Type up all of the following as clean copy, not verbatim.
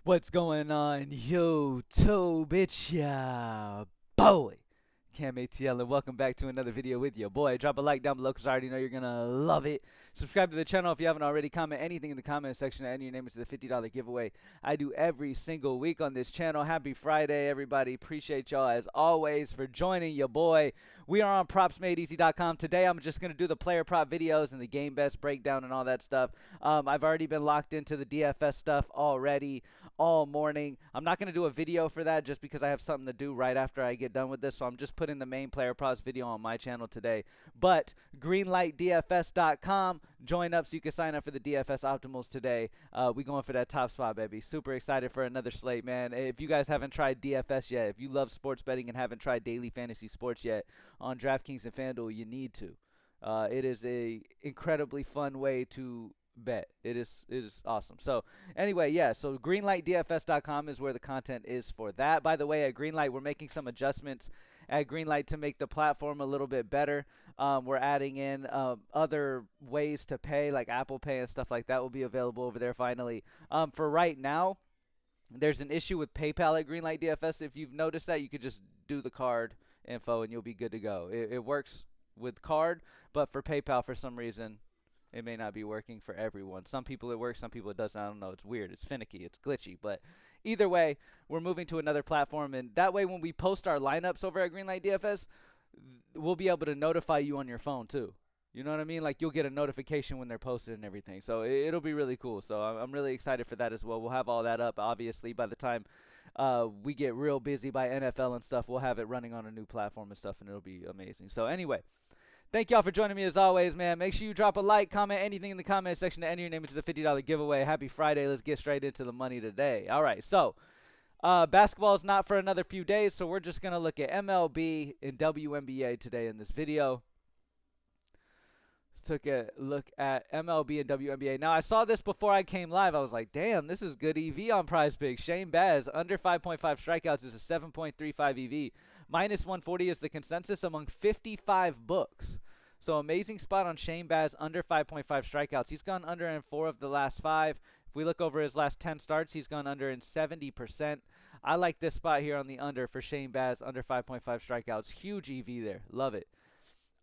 What's going on, YouTube? It's ya boy, Cam ATL, and welcome back to another video with you. Boy, drop a like down below because I already know you're going to love it. Subscribe to the channel if you haven't already. Comment anything in the comment section and enter your name into the $50 giveaway I do every single week on this channel. Happy Friday, everybody. Appreciate y'all, as always, for joining your boy. We are on propsmadeeasy.com. Today, I'm just going to do the player prop videos and the game best breakdown and all that stuff. I've already been locked into the DFS stuff already all morning. I'm not going to do a video for that just because I have something to do right after I get done with this, so I'm just putting the main player props video on my channel today. But greenlightdfs.com, join up so you can sign up for the DFS optimals today. We going for that top spot, baby. Super excited for another slate, man. If you guys haven't tried DFS yet, if you love sports betting and haven't tried daily fantasy sports yet on DraftKings and FanDuel, you need to. It is a incredibly fun way to bet. It is awesome. So anyway, yeah, so greenlightdfs.com is where the content is for that. By the way, at Greenlight, we're making some adjustments at Greenlight to make the platform a little bit better. We're adding in other ways to pay, like Apple Pay and stuff like that will be available over there finally. For right now, there's an issue with PayPal at Greenlight DFS. If you've noticed that, you could just do the card info and you'll be good to go. It works with card, but for PayPal, for some reason, it may not be working for everyone. Some people it works, some people it doesn't. I don't know. It's weird. It's finicky. It's glitchy. But either way, we're moving to another platform. And that way, when we post our lineups over at Greenlight DFS, we'll be able to notify you on your phone too. You know what I mean? Like, you'll get a notification when they're posted and everything. So it'll be really cool. So I'm really excited for that as well. We'll have all that up, obviously, by the time we get real busy by NFL and stuff. We'll have it running on a new platform and stuff, and it'll be amazing. So anyway, thank y'all for joining me as always, man. Make sure you drop a like, comment anything in the comment section to enter your name into the $50 giveaway. Happy Friday. Let's get straight into the money today. All right, so basketball is not for another few days, so we're just going to look at MLB and WNBA today in this video. Let's take a look at MLB and WNBA. Now, I saw this before I came live. I was like, damn, this is good EV on Prizepicks. Shane Baz, under 5.5 strikeouts is a 7.35 EV. Minus 140 is the consensus among 55 books. So amazing spot on Shane Baz, under 5.5 strikeouts. He's gone under in 4 of the last 5. If we look over his last 10 starts, he's gone under in 70%. I like this spot here on the under for Shane Baz, under 5.5 strikeouts. Huge EV there. Love it.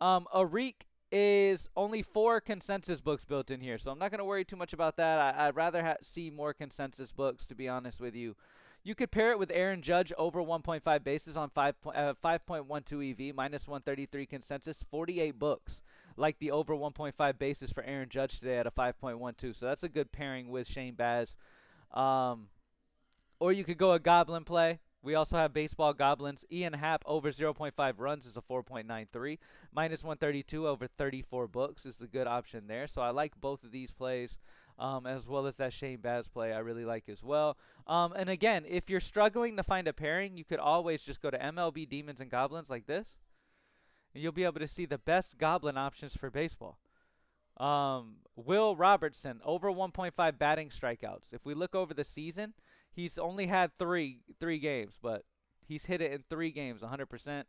Arik is only 4 consensus books built in here, so I'm not going to worry too much about that. I'd rather see more consensus books, to be honest with you. You could pair it with Aaron Judge over 1.5 bases on 5.12 EV, minus 133 consensus, 48 books. Like the over 1.5 bases for Aaron Judge today at a 5.12. So that's a good pairing with Shane Baz. Or you could go a Goblin play. We also have baseball goblins. Ian Happ over 0.5 runs is a 4.93. Minus 132 over 34 books is the good option there. So I like both of these plays. As well as that Shane Baz play I really like as well. And again, if you're struggling to find a pairing, you could always just go to MLB Demons and Goblins like this. And you'll be able to see the best Goblin options for baseball. Will Robertson, over 1.5 batting strikeouts. If we look over the season, he's only had three games, but he's hit it in 3 games, 100%.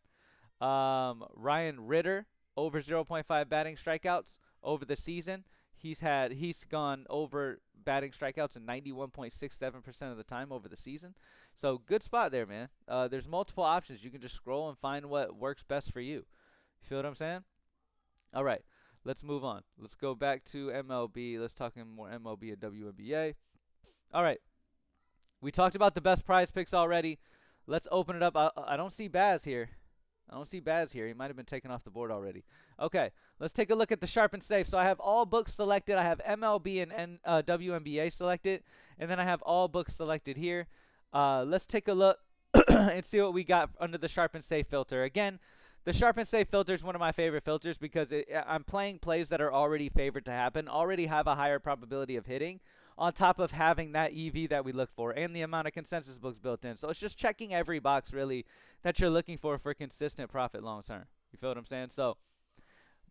Ryan Ritter, over 0.5 batting strikeouts over the season. He's gone over batting strikeouts in 91.67% of the time over the season. So good spot there, man. There's multiple options. You can just scroll and find what works best for you. You feel what I'm saying? All right, let's move on. Let's go back to MLB. Let's talk more MLB and WNBA. All right, we talked about the best prize picks already. Let's open it up. I don't see Baz here. He might have been taken off the board already. Okay, let's take a look at the sharp and safe. So I have all books selected. I have MLB and WNBA selected. And then I have all books selected here. Let's take a look and see what we got under the sharp and safe filter. Again, the sharp and safe filter is one of my favorite filters because I'm playing plays that are already favored to happen, already have a higher probability of hitting, on top of having that EV that we look for and the amount of consensus books built in. So it's just checking every box, really, that you're looking for consistent profit long term. You feel what I'm saying? So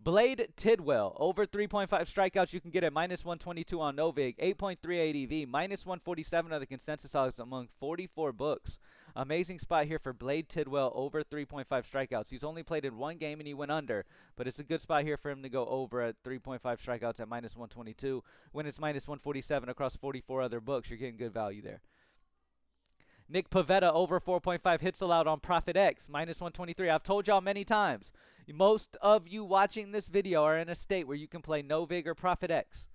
Blade Tidwell, over 3.5 strikeouts, you can get at minus 122 on Novig, 8.38 EV, minus 147 are the consensus odds among 44 books. Amazing spot here for Blade Tidwell, over 3.5 strikeouts. He's only played in 1 game and he went under, but it's a good spot here for him to go over at 3.5 strikeouts at minus 122. When it's minus 147 across 44 other books, you're getting good value there. Nick Pivetta over 4.5 hits allowed on Profit X, minus 123. I've told y'all many times, most of you watching this video are in a state where you can play No Vig or Profit X.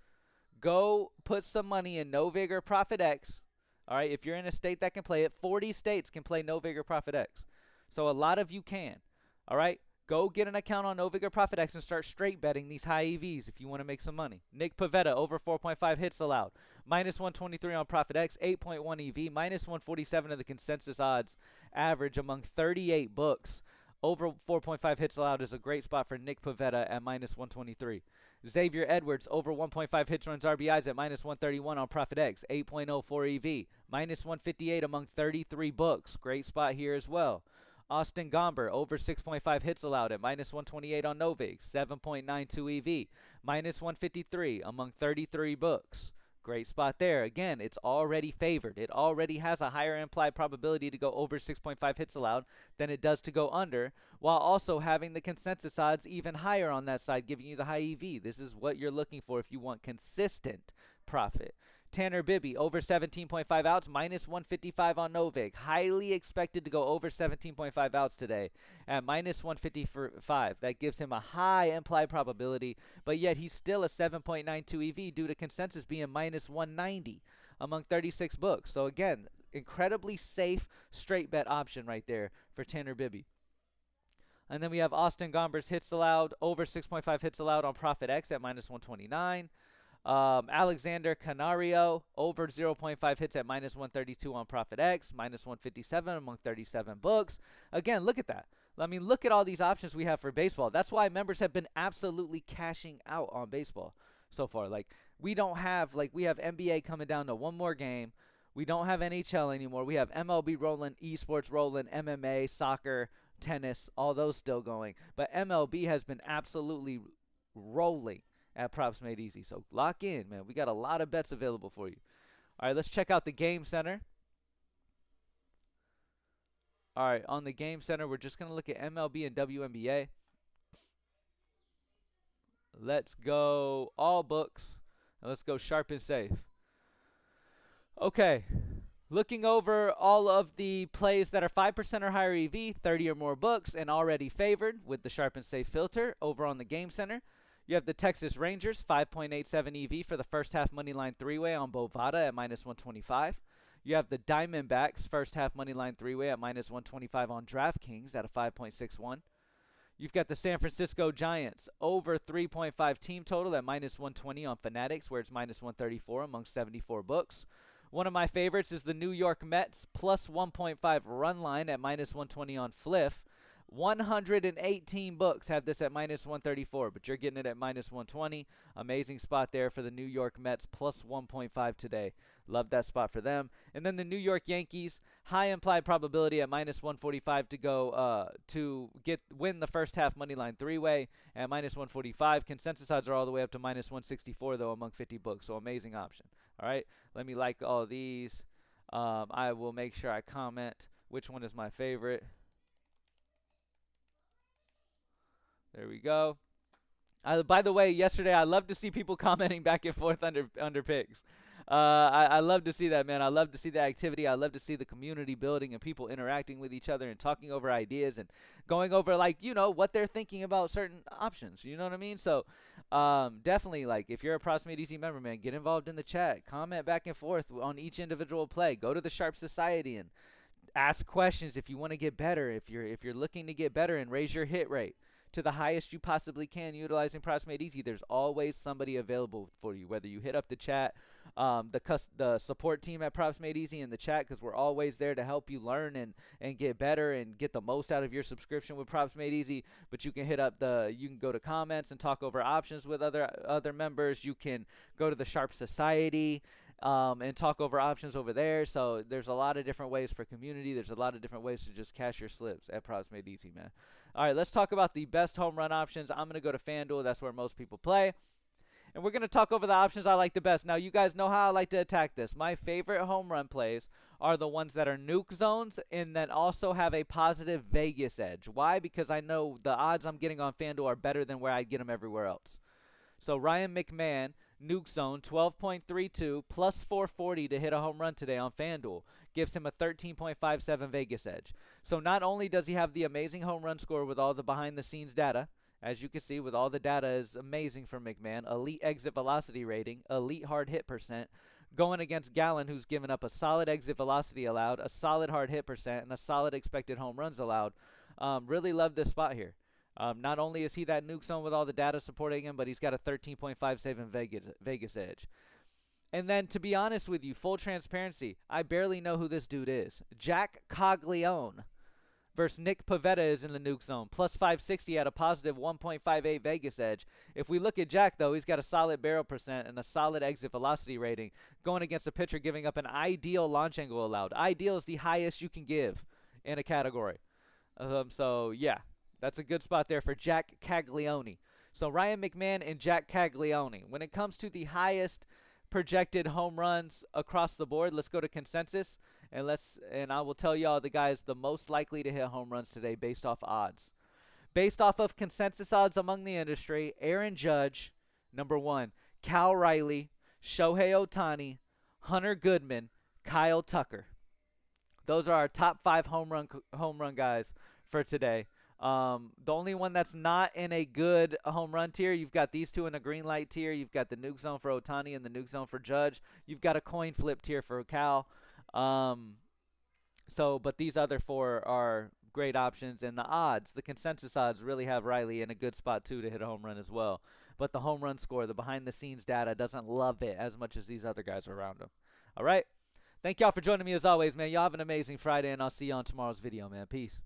Go put some money in No Vig or Profit X. All right, if you're in a state that can play it, 40 states can play No Vig or Profit X. So a lot of you can. All right, go get an account on No Vig or Profit X and start straight betting these high EVs if you want to make some money. Nick Pivetta over 4.5 hits allowed, minus 123 on Profit X, 8.1 EV, minus 147 of the consensus odds average among 38 books. Over 4.5 hits allowed is a great spot for Nick Pivetta at minus 123. Xavier Edwards over 1.5 hits, runs, RBIs at minus 131 on Profit X, 8.04 EV, minus 158 among 33 books. Great spot here as well. Austin Gomber over 6.5 hits allowed at minus 128 on Novig, 7.92 EV, minus 153 among 33 books. Great spot there. Again, it's already favored. It already has a higher implied probability to go over 6.5 hits allowed than it does to go under, while also having the consensus odds even higher on that side, giving you the high EV. This is what you're looking for if you want consistent profit. Tanner Bibby over 17.5 outs, minus 155 on Novig. Highly expected to go over 17.5 outs today at minus 155. That gives him a high implied probability, but yet he's still a 7.92 EV due to consensus being minus 190 among 36 books. So again, incredibly safe straight bet option right there for Tanner Bibby. And then we have Austin Gomber's hits allowed, over 6.5 hits allowed on Profit X at minus 129. Alexander Canario over 0.5 hits at minus 132 on Profit X, minus 157 among 37 books. Again, look at that. I mean, look at all these options we have for baseball. That's why members have been absolutely cashing out on baseball so far. Like, we have NBA coming down to one more game. We don't have NHL anymore. We have MLB rolling, esports rolling, MMA, soccer, tennis, all those still going. But MLB has been absolutely rolling at Props Made Easy. So lock in, man. We got a lot of bets available for you. All right, let's check out the Game Center. All right, on the Game Center, we're just going to look at MLB and WNBA. Let's go all books, and let's go sharp and safe. Okay, looking over all of the plays that are 5% or higher EV, 30 or more books, and already favored with the sharp and safe filter over on the Game Center. You have the Texas Rangers, 5.87 EV for the first half money line three-way on Bovada at minus 125. You have the Diamondbacks, first half money line three-way at minus 125 on DraftKings at a 5.61. You've got the San Francisco Giants, over 3.5 team total at minus 120 on Fanatics, where it's minus 134 among 74 books. One of my favorites is the New York Mets, plus 1.5 run line at minus 120 on Fliff. 118 books have this at minus 134, but you're getting it at minus 120. Amazing spot there for the New York Mets, plus 1.5 today. Love that spot for them. And then the New York Yankees, high implied probability at minus 145 to go win the first half money line three-way at minus 145. Consensus odds are all the way up to minus 164 though among 50 books, so amazing option. All right, let me like all these. I will make sure I comment which one is my favorite. There we go. By the way, yesterday I love to see people commenting back and forth under picks. I love to see that, man. I love to see the activity. I love to see the community building and people interacting with each other and talking over ideas and going over, like, you know, what they're thinking about certain options. You know what I mean? So definitely, like, if you're a Props Made Easy member, man, get involved in the chat. Comment back and forth on each individual play. Go to the Sharp Society and ask questions if you want to get better. If you're looking to get better and raise your hit rate to the highest you possibly can utilizing Props Made Easy, there's always somebody available for you, whether you hit up the chat, the support team at Props Made Easy in the chat, because we're always there to help you learn and get better and get the most out of your subscription with Props Made Easy. But you can hit up you can go to comments and talk over options with other members. You can go to the Sharp Society and talk over options over there. So there's a lot of different ways for community. There's a lot of different ways to just cash your slips at Props Made Easy, man. All right, let's talk about the best home run options. I'm going to go to FanDuel. That's where most people play. And we're going to talk over the options I like the best. Now, you guys know how I like to attack this. My favorite home run plays are the ones that are nuke zones and that also have a positive Vegas edge. Why? Because I know the odds I'm getting on FanDuel are better than where I'd get them everywhere else. So Ryan McMahon Nuke Zone 12.32 plus 440 to hit a home run today on FanDuel gives him a 13.57 Vegas edge. So not only does he have the amazing home run score with all the behind the scenes data, as you can see, with all the data is amazing from McMahon. Elite exit velocity rating, elite hard hit percent, going against Gallen, who's given up a solid exit velocity allowed, a solid hard hit percent, and a solid expected home runs allowed. Really love this spot here. Not only is he that Nuke Zone with all the data supporting him, but he's got a 13.57 Vegas edge. And then, to be honest with you, full transparency, I barely know who this dude is. Jack Caglione versus Nick Pivetta is in the Nuke Zone. Plus 560 at a positive 1.58 Vegas edge. If we look at Jack, though, he's got a solid barrel percent and a solid exit velocity rating, going against a pitcher giving up an ideal launch angle allowed. Ideal is the highest you can give in a category. So, yeah, that's a good spot there for Jack Caglione. So, Ryan McMahon and Jack Caglione. When it comes to the highest projected home runs across the board, let's go to consensus. And I will tell y'all the guys the most likely to hit home runs today based off odds. Based off of consensus odds among the industry, Aaron Judge, number 1, Cal Riley, Shohei Ohtani, Hunter Goodman, Kyle Tucker. Those are our top 5 home run guys for today. The only one that's not in a good home run tier, you've got these two in a green light tier. You've got the Nuke Zone for Ohtani and the Nuke Zone for Judge. You've got a coin flip tier for Cal. But these other 4 are great options, and the odds, the consensus odds, really have Riley in a good spot too to hit a home run as well. But the home run score, the behind the scenes data, doesn't love it as much as these other guys around him. All right. Thank y'all for joining me as always, man. Y'all have an amazing Friday, and I'll see you on tomorrow's video, man. Peace.